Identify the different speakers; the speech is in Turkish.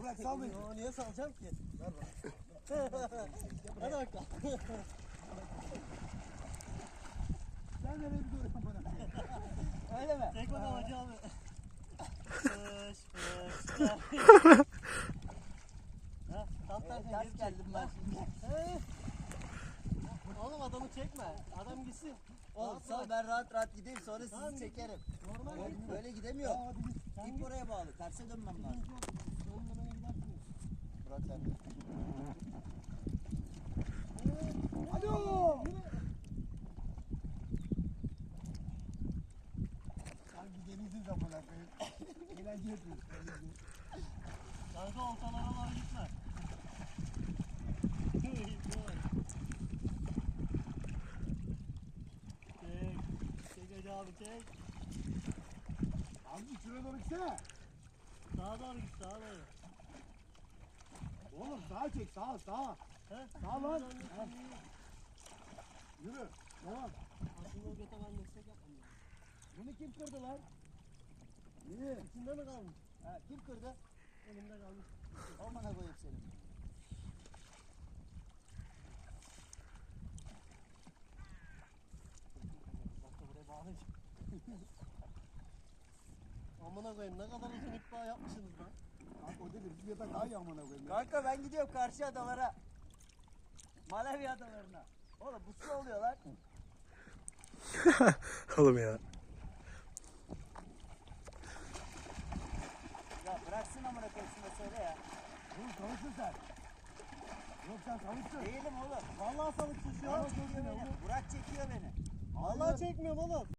Speaker 1: Bırak sal beni.
Speaker 2: Niye salacağım ki? Ver bana. Hadi bakalım.
Speaker 1: Sen nereye gidiyorsun bana?
Speaker 3: Öyle mi?
Speaker 2: Tek bakalım hacı abi. Fış fış. Ha, tam tersi
Speaker 3: Ters
Speaker 2: geri
Speaker 3: geldim
Speaker 2: çek.
Speaker 3: ben şimdi.
Speaker 2: Oğlum adamı çekme. Adam gitsin.
Speaker 3: Oğlum
Speaker 2: Rahat
Speaker 3: sal
Speaker 2: bırak.
Speaker 3: ben rahat gideyim sonra
Speaker 2: Tamam,
Speaker 3: sizi çekerim.
Speaker 2: Normal
Speaker 3: Oğlum,
Speaker 2: git.
Speaker 3: böyle gidemiyorum.
Speaker 2: Tamam, hadi git. Sen
Speaker 3: İp
Speaker 2: git.
Speaker 3: oraya bağlı. Terse dönmem lazım.
Speaker 2: Önlemene gidersiniz.
Speaker 3: Bırak sen de.
Speaker 1: Alo. Sanki denizin amına koyayım. Eğlence yapıyoruz.
Speaker 2: Kanka oltalara doğru gitme. Çek hacı abi çek.
Speaker 1: Abi şuraya doğru gitsene.
Speaker 2: Sağa doğru git sağa doğru.
Speaker 1: Oğlum sağa çek sağa sağa.
Speaker 2: He?
Speaker 1: Sağ lan. Yürü. Devam.
Speaker 2: Aslında o göte ben destek yapmam lazım.
Speaker 3: Bunu kim kırdı lan?
Speaker 1: Yürü.
Speaker 2: İçinde mi kalmış?
Speaker 3: Ha, kim kırdı?
Speaker 2: Elimde kalmış.
Speaker 3: Amına koyayım seni.
Speaker 2: Bak da buraya bağlayacağım. Amına koyayım ne kadar uzun ip bağ yapmışsınız lan.
Speaker 1: Kanka o dedi bizim yatak daha iyi amına koyayım.
Speaker 3: Kanka ben gidiyorum karşı adalara. Malevi adalarına. Oğlum bu su oluyor lan.
Speaker 4: Oğlum ya.
Speaker 3: Ya bıraksın amına koyayım şunu da söyle ya.
Speaker 1: Oğlum çalışsın sen. Yok sen çalışsın.
Speaker 3: Değilim oğlum.
Speaker 2: Vallahi salıksın şu an.
Speaker 3: Burak çekiyor beni. Burak çekiyor beni.
Speaker 2: Vallahi çekmiyorum oğlum.